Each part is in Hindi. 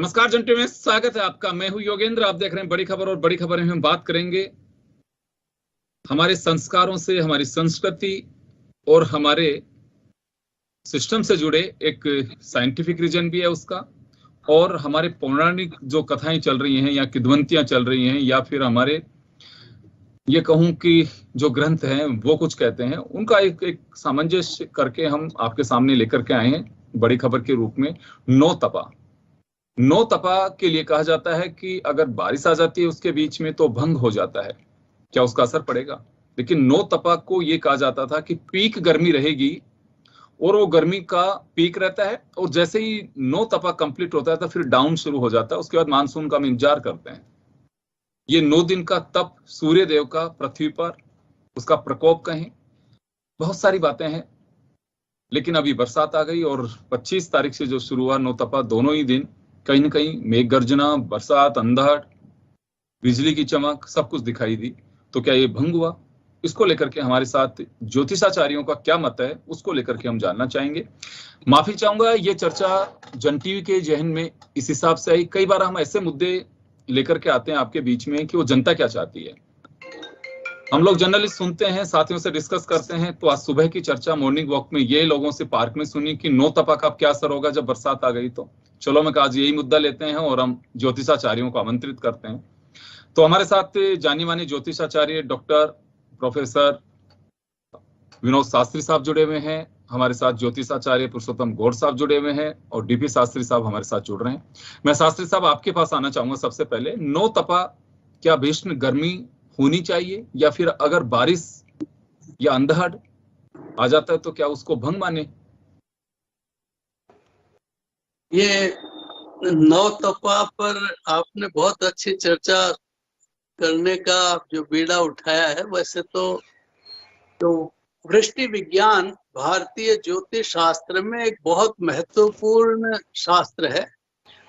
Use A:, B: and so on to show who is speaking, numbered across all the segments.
A: नमस्कार जंटे में स्वागत है आपका। मैं हूं योगेंद्र। आप देख रहे हैं बड़ी खबर, और बड़ी खबर में हम बात करेंगे हमारे संस्कारों से, हमारी संस्कृति और हमारे सिस्टम से जुड़े एक साइंटिफिक रीजन भी है उसका, और हमारे पौराणिक जो कथाएं चल रही हैं या किंवदंतियां चल रही हैं, या फिर हमारे ये कहूं कि जो ग्रंथ हैं वो कुछ कहते हैं, उनका एक सामंजस्य करके हम आपके सामने लेकर के आए हैं बड़ी खबर के रूप में। नौ तपा। नौ तपा के लिए कहा जाता है कि अगर बारिश आ जाती है उसके बीच में तो भंग हो जाता है, क्या उसका असर पड़ेगा? लेकिन नौ तपा को ये कहा जाता था कि पीक गर्मी रहेगी, और वो गर्मी का पीक रहता है, और जैसे ही नौ तपा कंप्लीट होता है तो फिर डाउन शुरू हो जाता है। उसके बाद मानसून का हम इंतजार करते हैं। ये 9 दिन का तप सूर्य देव का पृथ्वी पर, उसका प्रकोप कहें, बहुत सारी बातें हैं। लेकिन अभी बरसात आ गई, और 25 तारीख से जो शुरू हुआ नौ तपा, दोनों ही दिन कहीं न कहीं मेघ गर्जना, बरसात, अंधड़, बिजली की चमक, सब कुछ दिखाई दी। तो क्या ये भंग हुआ? इसको लेकर के हमारे साथ ज्योतिषाचार्यों का क्या मत है, उसको लेकर के हम जानना चाहेंगे। माफी चाहूंगा, ये चर्चा जन टीवी के जहन में इस हिसाब से आई। कई बार हम ऐसे मुद्दे लेकर के आते हैं आपके बीच में कि वो जनता क्या चाहती है। हम लोग जर्नलिस्ट सुनते हैं, साथियों से डिस्कस करते हैं। तो आज सुबह की चर्चा मॉर्निंग वॉक में ये लोगों से पार्क में सुनी कि नौ तपा का क्या असर होगा जब बरसात आ गई। तो चलो मैं आज यही मुद्दा लेते हैं और हम ज्योतिषाचार्यों को आमंत्रित करते हैं। तो हमारे साथ जानी मानी ज्योतिषाचार्य डॉक्टर प्रोफेसर विनोद शास्त्री साहब जुड़े हुए हैं। हमारे साथ ज्योतिषाचार्य पुरुषोत्तम गौड़ साहब जुड़े हुए हैं, और डीपी शास्त्री साहब हमारे साथ जुड़ रहे हैं। मैं शास्त्री साहब आपके पास आना चाहूंगा। सबसे पहले, नौ तपा क्या भीषण गर्मी होनी चाहिए, या फिर अगर बारिश या अंधड़ आ जाता है तो क्या उसको भंग माने?
B: ये नौ तपा पर आपने बहुत अच्छी चर्चा करने का जो बीड़ा उठाया है। वैसे तो वृष्टि विज्ञान भारतीय ज्योतिष शास्त्र में एक बहुत महत्वपूर्ण शास्त्र है,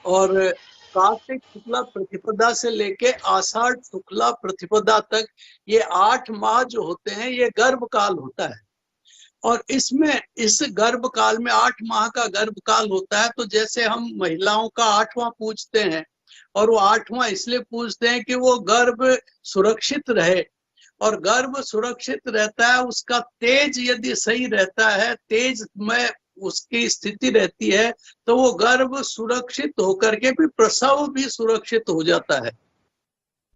B: और कार्तिक शुक्ला प्रतिपदा से लेके आषाढ़ शुक्ला प्रतिपदा तक ये 8 माह जो होते हैं ये गर्भकाल होता है। और इसमें इस गर्भकाल में 8 माह का गर्भकाल होता है। तो जैसे हम महिलाओं का 8वां पूछते हैं, और वो 8वां इसलिए पूछते हैं कि वो गर्भ सुरक्षित रहे, और गर्भ सुरक्षित रहता है, उसका तेज यदि सही रहता है, तेज में उसकी स्थिति रहती है, तो वो गर्भ सुरक्षित होकर के भी प्रसव भी सुरक्षित हो जाता है।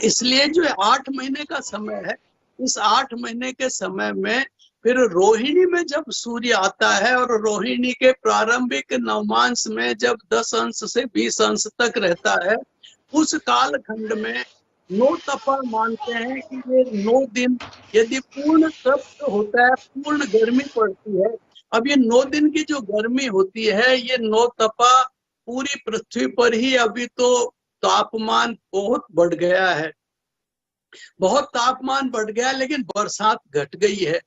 B: इसलिए जो 8 महीने का समय है, इस 8 महीने के समय में फिर रोहिणी में जब सूर्य आता है, और रोहिणी के प्रारंभिक नवमांश में जब 10 अंश से 20 अंश तक रहता है, उस कालखंड में नौ तपा मानते हैं कि ये 9 दिन यदि पूर्ण तप्त होता है, पूर्ण गर्मी पड़ती है। अब ये 9 दिन की जो गर्मी होती है, ये नौ तपा पूरी पृथ्वी पर ही अभी तो तापमान बहुत बढ़ गया है, बहुत तापमान बढ़ गया, लेकिन बरसात घट गई है।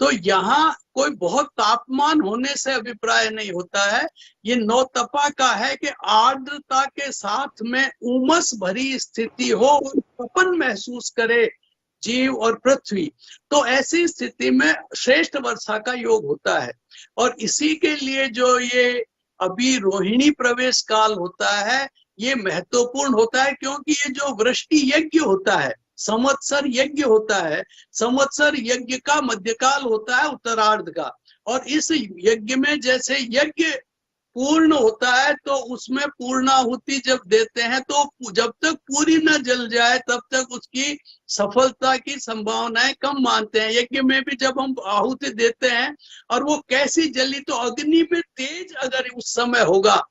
B: तो यहाँ कोई बहुत तापमान होने से अभिप्राय नहीं होता है। ये नौ तपा का है कि आर्द्रता के साथ में उमस भरी स्थिति हो, तपन महसूस करे जीव और पृथ्वी। तो ऐसी स्थिति में श्रेष्ठ वर्षा का योग होता है। और इसी के लिए जो ये अभी रोहिणी प्रवेश काल होता है, ये महत्वपूर्ण होता है, क्योंकि ये जो वृष्टि यज्ञ होता है, संवत्सर यज्ञ होता है, संवत्सर यज्ञ का मध्यकाल होता है, उत्तरार्ध का। और इस यज्ञ में जैसे यज्ञ पूर्ण होता है, तो उसमें पूर्णाहुति जब देते हैं, तो जब तक पूरी न जल जाए तब तक उसकी सफलता की संभावनाएं कम मानते हैं। यज्ञ में भी जब हम आहुति देते हैं और वो कैसी जली, तो अग्नि में तेज अगर उस समय होगा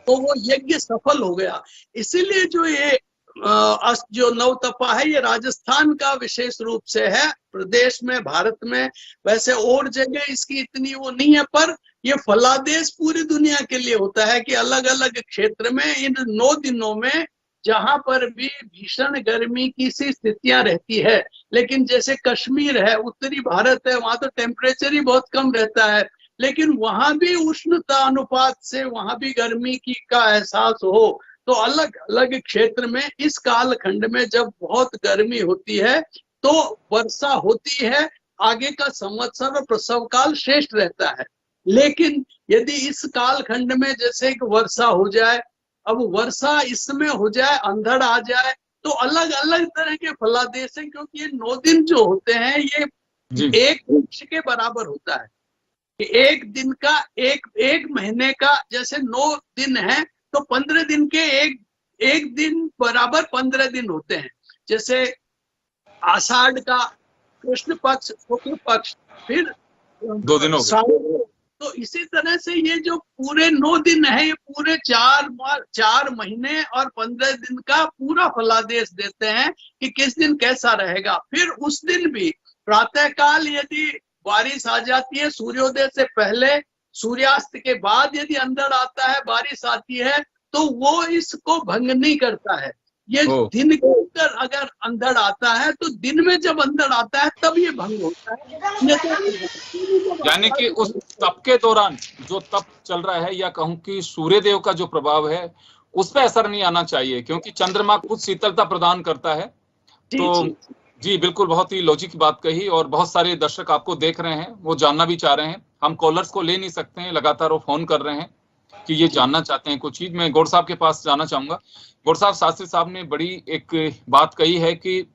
B: तो वो यज्ञ सफल हो गया। इसीलिए जो ये जो नौ तपा है, ये राजस्थान का विशेष रूप से है। प्रदेश में, भारत में वैसे और जगह इसकी इतनी वो नहीं है, पर ये फलादेश पूरी दुनिया के लिए होता है कि अलग अलग क्षेत्र में इन 9 दिनों में जहां पर भी भीषण गर्मी की सी स्थितियां रहती है, लेकिन जैसे कश्मीर है, उत्तरी भारत है, वहां तो टेम्परेचर ही बहुत कम रहता है, लेकिन वहां भी उष्णता अनुपात से वहां भी गर्मी की का एहसास हो। तो अलग अलग क्षेत्र में इस कालखंड में जब बहुत गर्मी होती है तो वर्षा होती है, आगे का संवत्सर और प्रसव काल श्रेष्ठ रहता है। लेकिन यदि इस कालखंड में जैसे कि वर्षा हो जाए, अब वर्षा इसमें हो जाए, अंधड़ आ जाए, तो अलग अलग तरह के फलादेश हैं, क्योंकि ये 9 दिन जो होते हैं ये एक वृक्ष के बराबर होता है। एक दिन का एक महीने का जैसे 9 दिन है, तो 15 दिन के एक दिन बराबर 15 दिन होते हैं। जैसे आषाढ़ का कृष्ण पक्ष, शुक्ल पक्ष, फिर
A: 2 दिन हो गए।
B: तो इसी तरह से ये जो पूरे 9 दिन है, ये पूरे 4 महीने और 15 दिन का पूरा फलादेश देते हैं कि किस दिन कैसा रहेगा। फिर उस दिन भी प्रातःकाल यदि बारिश आ जाती है, सूर्योदय से पहले, सूर्यास्त के बाद यदि अंधड़ आता है, बारिश आती है, तो वो इसको भंग नहीं करता है। ये दिन के अंदर अगर अंधड़ आता है, तो दिन में जब अंधड़ आता है तब ये भंग होता है।
A: यानी कि उस तप के दौरान जो तप चल रहा है, या कहूं कि सूर्य देव का जो प्रभाव है, उस पर असर नहीं आना चाहिए, क्योंकि चंद्रमा कुछ शीतलता प्रदान करता है। तो जी बिल्कुल, बहुत ही लॉजिक की बात कही, और बहुत सारे दर्शक आपको देख रहे हैं, वो जानना भी चाह रहे हैं। हम कॉलर्स को ले नहीं सकते हैं, लगातार वो फोन कर रहे हैं कि ये जानना चाहते हैं कुछ चीज। मैं गौड़ साहब के पास जाना चाहूंगा। गौड़ साहब, शास्त्री साहब ने बड़ी एक बात कही है कि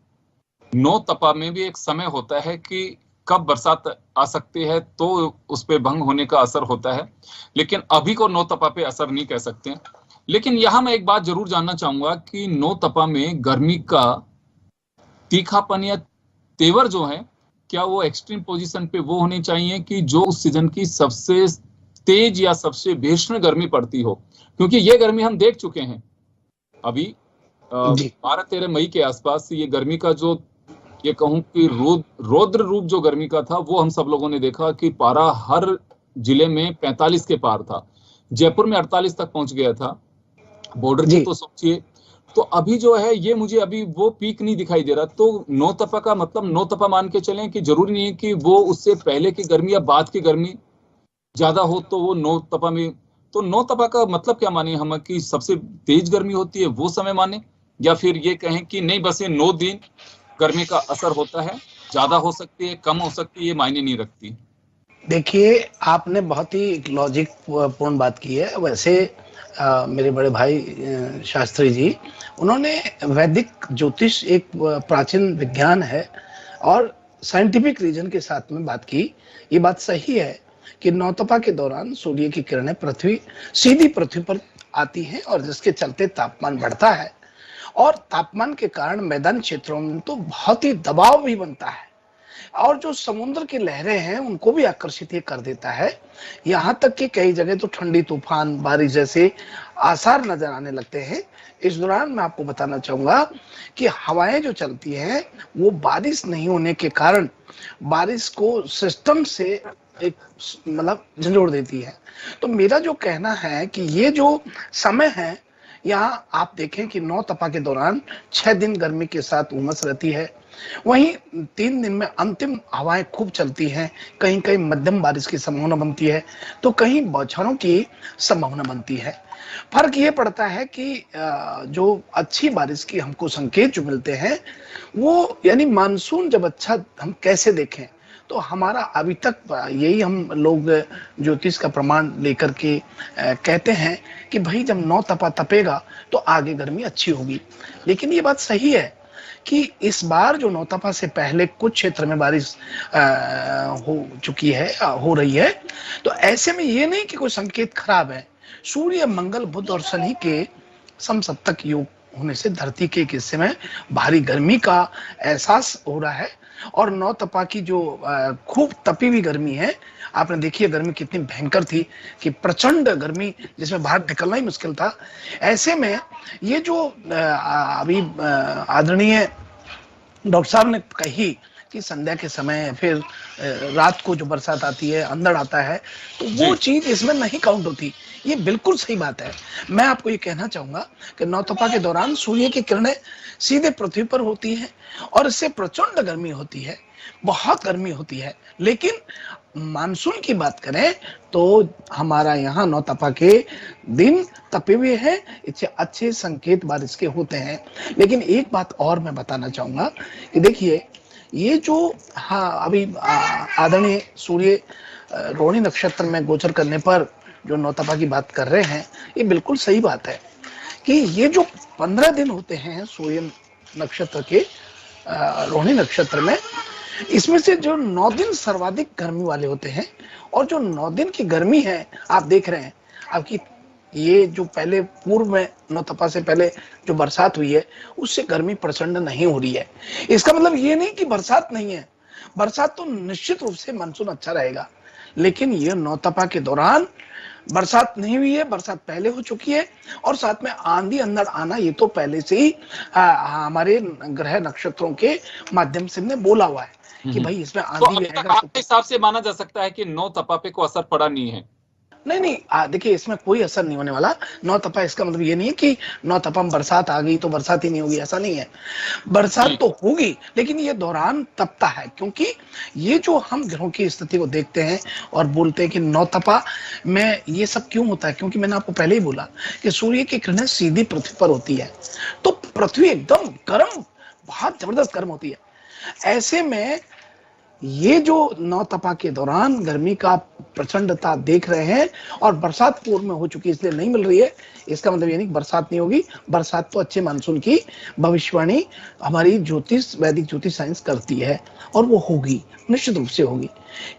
A: 9 तपा में भी एक समय होता है कि कब बरसात आ सकती है, तो उस पे भंग होने का असर होता है, लेकिन अभी को 9 तपा पे असर नहीं कह सकते। लेकिन यहाँ मैं एक बात जरूर जानना चाहूंगा कि 9 तपा में गर्मी का तीखापन या तेवर जो है, क्या वो एक्सट्रीम पोजीशन पे वो होनी चाहिए कि जो उस सीजन की सबसे तेज या सबसे भीषण गर्मी पड़ती हो? क्योंकि ये गर्मी हम देख चुके हैं अभी 12-13 मई के आसपास। ये गर्मी का जो, ये कहूं कि रौद्र रूप जो गर्मी का था, वो हम सब लोगों ने देखा कि पारा हर जिले में 45 के पार था, जयपुर में 48 तक पहुंच गया था, बॉर्डर पे तो सोचिए। तो अभी जो है ये मुझे अभी वो पीक नहीं दिखाई दे रहा। तो 9 तपा का मतलब 9 तपा मान के चलें कि जरूरी नहीं है कि वो उससे पहले की गर्मी या बाद की गर्मी ज्यादा हो तो वो 9 तपा में। तो 9 तपा का मतलब क्या माने हम, कि सबसे तेज गर्मी होती है वो समय माने, या फिर ये कहें कि नहीं बस ये 9 दिन गर्मी का असर होता है, ज्यादा हो सकती है, कम हो सकती है, ये मायने नहीं रखती?
C: देखिए, आपने बहुत ही लॉजिक पूर्ण बात की है। वैसे मेरे बड़े भाई शास्त्री जी, उन्होंने वैदिक ज्योतिष एक प्राचीन विज्ञान है और साइंटिफिक रीजन के साथ में बात की। ये बात सही है कि 9 तपा के दौरान सूर्य की किरणें सीधी पृथ्वी पर आती हैं, और जिसके चलते तापमान बढ़ता है, और तापमान के कारण मैदान क्षेत्रों में तो बहुत ही दबाव भी बनता है, और जो समुद्र की लहरें हैं उनको भी आकर्षित ये कर देता है। यहाँ तक कि कई जगह तो ठंडी तूफान, बारिश जैसे आसार नजर आने लगते हैं। इस दौरान मैं आपको बताना चाहूंगा कि हवाएं जो चलती हैं वो बारिश नहीं होने के कारण बारिश को सिस्टम से एक मतलब झंझोड़ देती है। तो मेरा जो कहना है कि ये जो समय है, यहाँ आप देखें कि 9 तपा के दौरान 6 दिन गर्मी के साथ उमस रहती है, वहीं 3 दिन में अंतिम हवाएं खूब चलती हैं, कहीं कहीं मध्यम बारिश की संभावना बनती है, तो कहीं बौछारों की संभावना बनती है। फर्क ये पड़ता है कि जो अच्छी बारिश की हमको संकेत जो मिलते हैं वो, यानी मानसून जब अच्छा हम कैसे देखें, तो हमारा अभी तक यही हम लोग ज्योतिष का प्रमाण लेकर के कहते हैं कि भाई जब 9 तपा तपेगा तो आगे गर्मी अच्छी होगी। लेकिन ये बात सही है कि इस बार जो 9 तपा से पहले कुछ क्षेत्र में बारिश हो चुकी है, हो रही है, तो ऐसे में ये नहीं कि कोई संकेत खराब है। सूर्य, मंगल, बुध और शनि के समसप्तक योग होने से धरती के एक हिस्से में भारी गर्मी का एहसास हो रहा है, और 9 तपा की जो खूब तपी हुई गर्मी है, आपने देखी गर्मी कितनी भयंकर थी कि प्रचंड गर्मी जिसमें बाहर निकलना ही मुश्किल था। ऐसे में ये जो अभी आदरणीय डॉक्टर साहब ने कही कि संध्या के समय फिर रात को जो बरसात आती है, अंधड़ आता है, तो वो चीज इसमें नहीं काउंट होती। ये बिल्कुल सही बात है। मैं आपको ये कहना चाहूंगा कि 9 तपा के दौरान सूर्य की किरणें सीधे पृथ्वी पर होती हैं और इससे प्रचंड गर्मी होती है, बहुत गर्मी होती है। लेकिन मानसून की बात करें तो हमारा यहाँ 9 तपा के दिन तपे हुए हैं, इससे अच्छे संकेत बारिश के होते हैं। लेकिन एक बात और मैं बताना चाहूंगा कि देखिए, ये जो अभी आदरणीय सूर्य रोहिणी नक्षत्र में गोचर करने पर जो 9 तपा की बात कर रहे हैं, ये बिल्कुल सही बात है। कि ये जो 15 दिन होते हैं सूर्य नक्षत्र के रोहिणी नक्षत्र में, इसमें से जो 9 दिन सर्वाधिक गर्मी वाले होते हैं, और जो 9 दिन की गर्मी है आप देख रहे हैं आपकी, ये जो पहले पूर्व में नौतपा से पहले जो बरसात हुई है उससे गर्मी प्रचंड नहीं हो रही है। इसका मतलब ये नहीं कि बरसात नहीं है, बरसात तो निश्चित रूप से मानसून अच्छा रहेगा, लेकिन ये नौतपा के दौरान बरसात नहीं हुई है, बरसात पहले हो चुकी है, और साथ में आंधी अंदर आना ये तो पहले से ही हमारे ग्रह नक्षत्रों के माध्यम से हमने बोला हुआ है कि भाई इसमें आंधी भी आएगा।
A: आपके हिसाब से माना जा सकता है कि नौतपा पे कोई असर पड़ा नहीं है?
C: नहीं, देखिए इसमें कोई असर नहीं होने वाला। नौतपा इसका मतलब ये नहीं है कि नौतपा में बरसात आ गई तो बरसात ही नहीं होगी, ऐसा नहीं है। बरसात तो होगी, लेकिन ये दौरान तपता है, क्योंकि ये जो हम ग्रहों की स्थिति को देखते हैं और बोलते हैं कि नौतपा में ये सब क्यों होता है, क्योंकि मैंने आपको पहले ही बोला कि सूर्य की किरणें सीधी पृथ्वी पर होती है, तो पृथ्वी एकदम गर्म, बहुत जबरदस्त गर्म होती है। ऐसे में ये जो नौतपा के दौरान गर्मी का प्रचंडता देख रहे हैं, और बरसात पूर्व में हो चुकी इसलिए नहीं मिल रही है, इसका मतलब ये नहीं कि बरसात नहीं होगी। बरसात तो अच्छे मानसून की भविष्यवाणी हमारी ज्योतिष, वैदिक ज्योतिष साइंस करती है, और वो होगी, निश्चित रूप से होगी,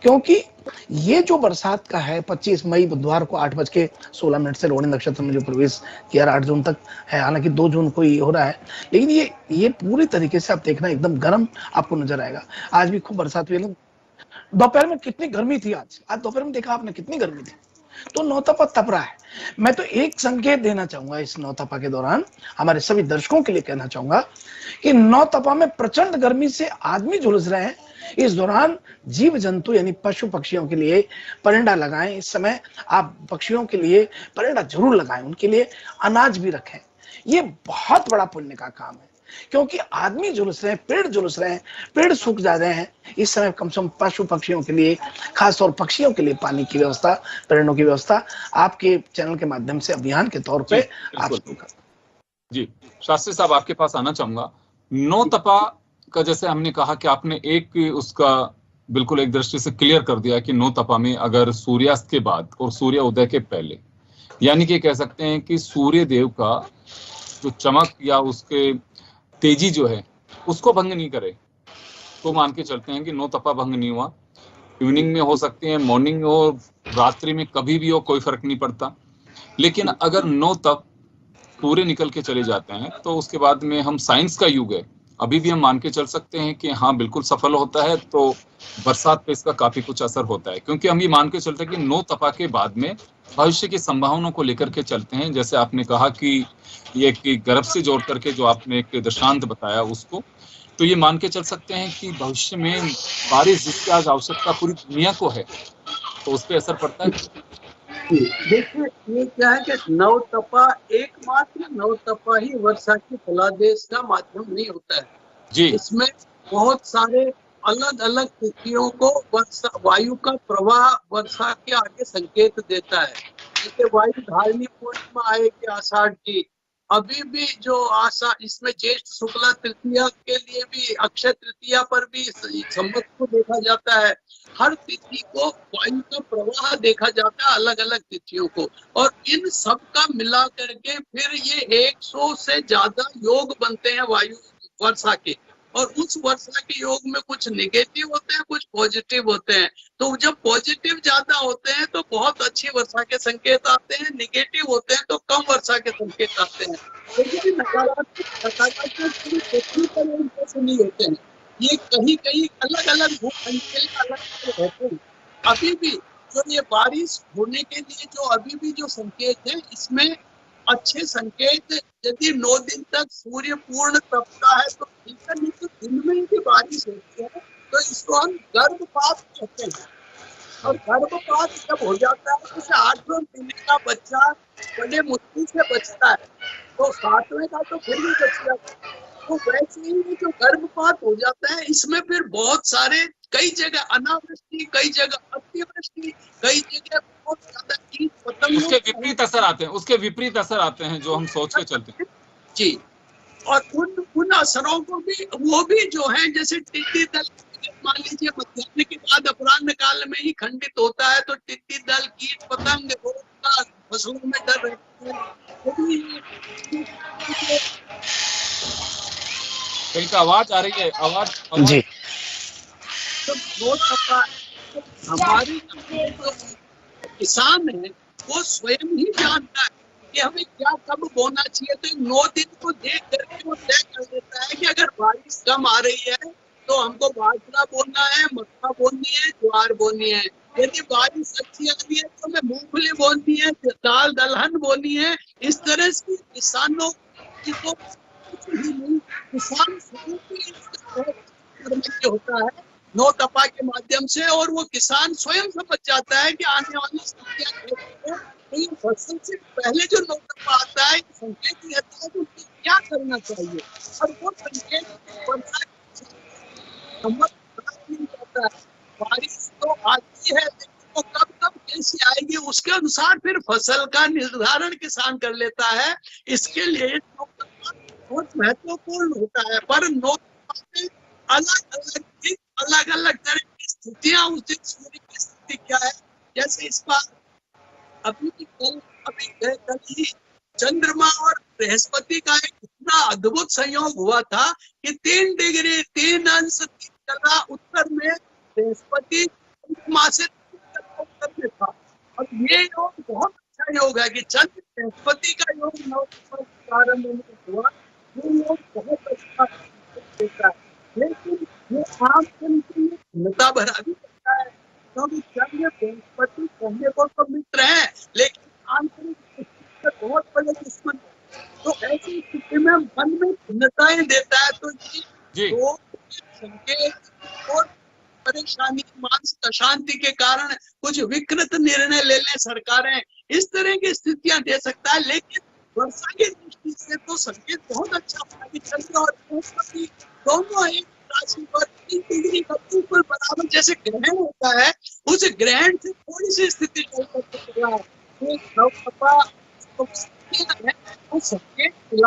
C: क्योंकि ये जो बरसात का है 25 मई बुधवार को 8:16 से रोहिणी नक्षत्र में जो प्रवेश किया 8 जून तक है, हालांकि 2 जून को ही हो रहा है, लेकिन ये पूरी तरीके से आप देखना एकदम गर्म आपको नजर आएगा। आज भी खूब बरसात हुई, दोपहर में कितनी गर्मी थी, आज दोपहर में देखा आपने कितनी गर्मी थी। तो नौतपा तप रहा है। मैं तो एक संकेत देना चाहूंगा इस नौतपा के दौरान, हमारे सभी दर्शकों के लिए कहना चाहूंगा कि नौतपा में प्रचंड गर्मी से आदमी झुलस रहे हैं। इस दौरान जीव जंतु यानी पशु पक्षियों के लिए परिंदा लगाएं। इस समय आप पक्षियों के लिए परिंदा जरूर लगाएं, उनके लिए अनाज भी रखें। ये बहुत बड़ा पुण्य का काम है, क्योंकि आदमी झुलस रहे हैं, पेड़ झुलस रहे हैं, पेड़ सूख जा रहे हैं। इस समय कम से कम पशु पक्षियों के लिए, खासतौर पक्षियों के लिए पानी की व्यवस्था, परिंदों की व्यवस्था आपके चैनल के माध्यम से अभियान के तौर पे आप
A: जी। शास्त्री साहब, आपके पास आना चाहूंगा। नौतपा का जैसे हमने कहा कि आपने एक उसका बिल्कुल एक दृष्टि से क्लियर कर दिया कि नौतपा में अगर सूर्यास्त के बाद और सूर्य उदय के पहले, यानी कि कह सकते हैं कि सूर्य देव का जो चमक या उसके तेजी जो है उसको भंग नहीं करे, तो मान के चलते हैं कि नौतपा भंग नहीं हुआ। इवनिंग में हो सकती है, मॉर्निंग में हो, रात्रि में, कभी भी हो, कोई फर्क नहीं पड़ता। लेकिन अगर नौतप पूरे निकल के चले जाते हैं तो उसके बाद में हम साइंस का युग है, अभी भी हम मान के चल सकते हैं कि हाँ बिल्कुल सफल होता है, तो बरसात पे इसका काफी कुछ असर होता है, क्योंकि हम ये मान के चलते हैं कि नौतपा के बाद में भविष्य की संभावनाओं को लेकर के चलते हैं। जैसे आपने कहा कि ये कि गर्भ से जोड़ करके जो आपने एक दृष्टांत बताया उसको, तो ये मान के चल सकते हैं कि भविष्य में बारिश जिसकी आज आवश्यकता पूरी दुनिया को है, तो उस पर असर पड़ता है।
B: देखिए, ये क्या है कि नवतपा एकमात्र नवतपा ही वर्षा की फलादेश का माध्यम नहीं होता है
A: जी।
B: इसमें बहुत सारे अलग अलग तिथियों को वर्षा, वायु का प्रवाह वर्षा के आगे संकेत देता है। जैसे वायु धारणी पूर्णिमा आएगी आषाढ़ की, अभी भी जो आशा, इसमें ज्येष्ठ शुक्ला तृतीया के लिए भी, अक्षय तृतीया पर भी संवत को देखा जाता है। हर तिथि को वायु का प्रवाह देखा जाता है, अलग अलग तिथियों को, और इन सब का मिला करके फिर ये 100 से ज्यादा योग बनते हैं वायु वर्षा के। और उस वर्षा के योग में कुछ नेगेटिव होते हैं, कुछ पॉजिटिव होते हैं। तो जब पॉजिटिव ज्यादा होते हैं तो बहुत अच्छी वर्षा के संकेत आते हैं, नेगेटिव होते हैं तो कम वर्षा के संकेत आते हैं। लेकिन नकारात्मक नहीं होते हैं, ये कहीं कहीं अलग अलग भूखंड के लिए अलग अलग होते हैं। अभी भी जो ये बारिश होने के लिए जो अभी भी जो संकेत है, इसमें अच्छे संकेत, यदि 9 दिन तक सूर्य पूर्ण तपता है तो ठीक है, नहीं तो दिन में ही बारिश होती है तो इसको हम गर्भपात कहते हैं। और गर्भपात जब हो जाता है तो 8 महीने का बच्चा बड़े मुश्किल से बचता है, तो 7वें का तो फिर भी बच जाता है। तो वैसे ही जो गर्भपात हो जाता है, इसमें फिर बहुत सारे, कई जगह अनावृष्टि, कई जगह अतिवृष्टि, कई जगह बहुत ज्यादा कीट पतंग,
A: उसके विपरीत असर आते हैं, उसके विपरीत असर आते हैं जो हम सोच के चलते हैं
B: जी। और उन असरों को भी, वो भी जो है, जैसे टिड्डी दल मान लीजिए मध्याह्न के बाद अपराह्न काल में ही खंडित होता है, तो टिड्डी दल, कीट पतंग, का फसलों में डर रहता है।
A: कहीं का आवाज आ रही है, आवाज
C: जी
B: तो हमारी जो किसान है वो स्वयं ही जानता है कि हमें क्या कब बोना चाहिए। तो 9 दिन को देख करके वो तय कर देता है कि अगर बारिश कम आ रही है तो हमको बाजरा बोना है, मक्का बोनी है, ज्वार बोनी है। यदि बारिश अच्छी आ रही है तो हमें मूंगफली बोनी है, दाल दलहन बोनी है। इस तरह से किसानों की तो कुछ ही नहीं, किसान स्वयं ही होता है नो तपा के माध्यम से, और वो किसान स्वयं समझ जाता है कि आने वाली स्थितियां तो ये फसल से पहले जो नो तपा आता है संकेत रहता है कि उनको क्या करना चाहिए, और वो संकेत वर्षा जाता है। बारिश तो आती है लेकिन वो कब कब कैसी आएगी उसके अनुसार फिर फसल का निर्धारण किसान कर लेता है। इसके लिए नो तपा बहुत महत्वपूर्ण होता है। पर नो तपा में अलग अलग तरह की स्थितियां, उस दिन सूर्य की स्थिति क्या है, जैसे इस बार अभी कल ही चंद्रमा और बृहस्पति का एक इतना अद्भुत संयोग हुआ था कि 3 डिग्री 3 अंश उत्तर में बृहस्पति चंद्रमा से उत्तर में था। और ये योग बहुत अच्छा योग है कि चंद्र बृहस्पति का योग प्रारंभ में हुआ। ये योग बहुत अच्छा देता है, लेकिन ये आम जन के लिए भिन्नता भरा भी करता है, क्योंकि चंद्र बृहस्पति कहने को तो मित्र है लेकिन आंतरिक बहुत बड़े दुश्मन। तो ऐसी स्थिति में मन में भिन्नताएं देता है। तो ये दो संकेत और परेशानी, मानसिक अशांति के कारण कुछ विकृत निर्णय ले लें सरकारें, इस तरह की स्थितियां दे सकता है। लेकिन वर्षा की दृष्टि से तो संकेत बहुत अच्छा होता है कि चंद्र और बृहस्पति दोनों एक राशि पर 3 डिग्री का बिल्कुल बराबर जैसे ग्रहण होता है, उस ग्रहण से थोड़ी सी स्थिति चल रहा है।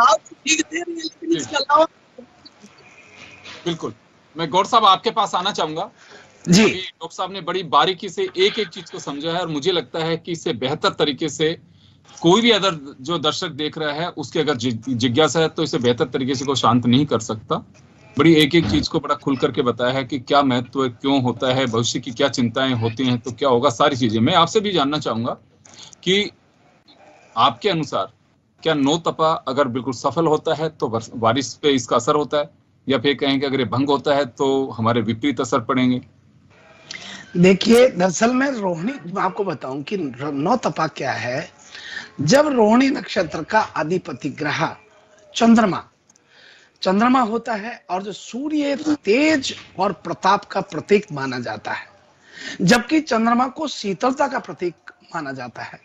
B: लेकिन इसके अलावा
A: बिल्कुल, मैं गौर साहब आपके पास आना चाहूंगा
C: जी।
A: डॉक्टर साहब ने बड़ी बारीकी से एक एक चीज को समझा है और मुझे लगता है कि इससे बेहतर तरीके से कोई भी अदर जो दर्शक देख रहा है उसकी अगर जिज्ञासा है तो इसे बेहतर तरीके से कोई शांत नहीं कर सकता। बड़ी एक एक चीज को बड़ा खुल करके बताया है कि क्या महत्व है, क्यों होता है, भविष्य की क्या चिंताएं होती हैं, तो क्या होगा, सारी चीजें। मैं आपसे भी जानना चाहूंगा कि आपके अनुसार क्या नो तपा अगर बिल्कुल सफल होता है तो बारिश पे इसका असर होता है, या फिर कहें कि अगर ये भंग होता है तो हमारे विपरीत असर पड़ेंगे?
C: देखिए, दरअसल में रोहिणी, मैं आपको बताऊं कि नौ तपा क्या है। जब रोहिणी नक्षत्र का अधिपति ग्रह चंद्रमा होता है और जो सूर्य तेज और प्रताप का प्रतीक माना जाता है, जबकि चंद्रमा को शीतलता का प्रतीक माना जाता है।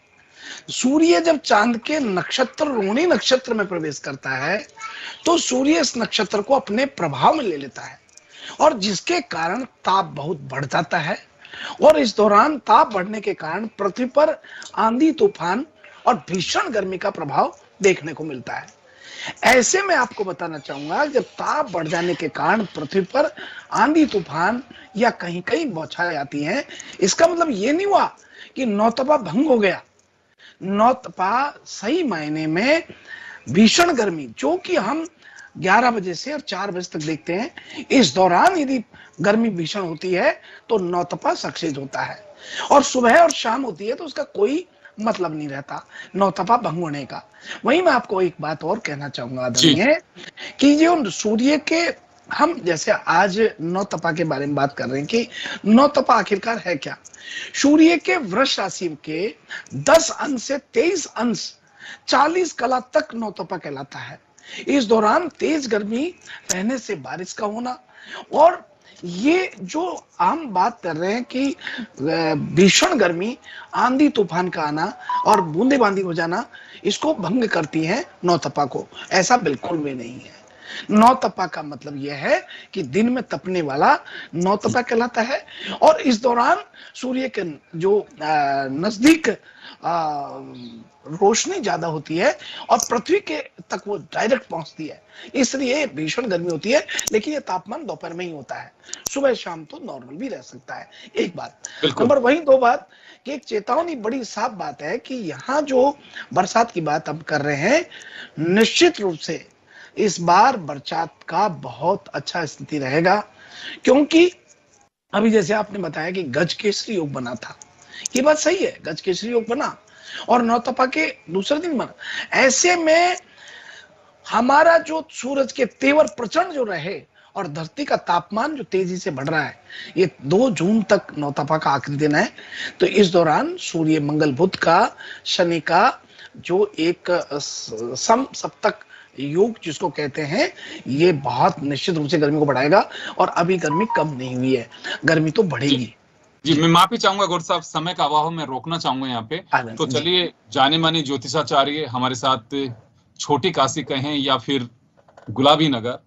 C: सूर्य जब चांद के नक्षत्र रोहिणी नक्षत्र में प्रवेश करता है तो सूर्य इस नक्षत्र को अपने प्रभाव में ले लेता है, और जिसके कारण ताप बहुत बढ़ जाता है। और इस दौरान ताप बढ़ने के कारण पृथ्वी पर आंधी तूफान और भीषण गर्मी का प्रभाव देखने को मिलता है। ऐसे में आपको बताना चाहूंगा, जब ताप बढ़ जाने के कारण पृथ्वी पर आंधी तूफान या कहीं कहीं बौछारें आती हैं, इसका मतलब ये नहीं हुआ कि नौ तपा भंग हो गया। नौ तपा सही मायने में भीषण गर्मी, जो कि हम 11 बजे से और 4 बजे तक देखते हैं, इस दौरान यदि गर्मी भीषण होती है तो नौ तपा सक्सेस होता है, और सुबह और शाम होती है तो उसका कोई मतलब नहीं रहता नौ तपा भंग होने का। वहीं मैं आपको एक बात और कहना चाहूंगा आदरणीय, कि जो सूर्य के, हम जैसे आज नौ तपा के बारे में बात कर रहे हैं कि नौ तपा आखिरकार है क्या। सूर्य के वृष राशि के 10 अंश से 23 अंश 40 कला तक नौ तपा कहलाता है। इस दौरान तेज गर्मी रहने से बारिश का होना, और ये जो हम बात कर रहे हैं कि भीषण गर्मी, आंधी तूफान का आना और बूंदेबांदी हो जाना, इसको भंग करती है नौ तपा को। ऐसा बिल्कुल भी नहीं है। नौतपा का मतलब यह है कि दिन में तपने वाला नौतपा कहलाता है। और इस दौरान सूर्य के जो नजदीक रोशनी ज्यादा होती है और पृथ्वी के तक वो डायरेक्ट पहुंचती है, इसलिए भीषण गर्मी होती है। लेकिन ये तापमान दोपहर में ही होता है, सुबह शाम तो नॉर्मल भी रह सकता है। एक बात। नंबर वही दो बात कि एक चेतावनी, बड़ी साफ बात है कि यहाँ जो बरसात की बात हम कर रहे हैं, निश्चित रूप से इस बार बरसात का बहुत अच्छा स्थिति रहेगा, क्योंकि अभी जैसे आपने बताया कि गज केसरी योग बना था, ये बात सही है, गज केसरी योग बना और नौतपा के दूसरे दिन बना। ऐसे में हमारा जो सूरज के तेवर प्रचंड जो रहे और धरती का तापमान जो तेजी से बढ़ रहा है, ये 2 जून तक नौतपा का आखिरी दिन है। तो इस दौरान सूर्य मंगल बुध का शनि का जो एक सम सप्तक योग जिसको कहते हैं, ये बहुत निश्चित रूप से गर्मी को बढ़ाएगा। और अभी गर्मी कम नहीं हुई है, गर्मी तो बढ़ेगी।
A: जी, मैं माफी चाहूंगा गौर साहब, समय का अभाव में रोकना चाहूंगा यहाँ पे। तो चलिए, जाने माने ज्योतिषाचार्य हमारे साथ छोटी काशी कहें या फिर गुलाबी नगर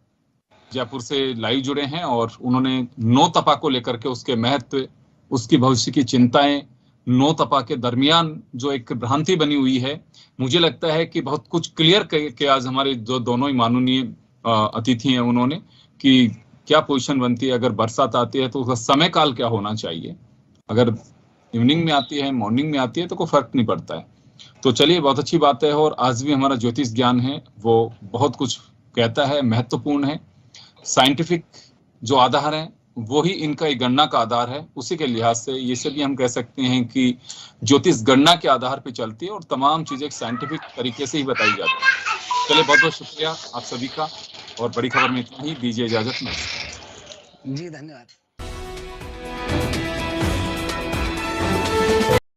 A: जयपुर से लाइव जुड़े हैं, और उन्होंने नौतपा को लेकर के उसके महत्व, उसकी भविष्य की चिंताएं, नौतपा के दरमियान जो एक भ्रांति बनी हुई है, मुझे लगता है कि बहुत कुछ क्लियर के आज हमारे जो दोनों ही माननीय अतिथि हैं उन्होंने, कि क्या पोजीशन बनती है अगर बरसात आती है तो उसका समय काल क्या होना चाहिए, अगर इवनिंग में आती है, मॉर्निंग में आती है तो कोई फर्क नहीं पड़ता है। तो चलिए, बहुत अच्छी बात है। और आज भी हमारा ज्योतिष ज्ञान है वो बहुत कुछ कहता है, महत्वपूर्ण है। साइंटिफिक जो आधार है वो ही इनका एक गणना का आधार है, उसी के लिहाज से ये से भी हम कह सकते हैं कि ज्योतिष गणना के आधार पर चलती है और तमाम चीजें साइंटिफिक तरीके से ही बताई जाती है। चलिए, बहुत बहुत शुक्रिया आप सभी का, और बड़ी खबर में इतना ही, दीजिए इजाजत।
C: जी धन्यवाद।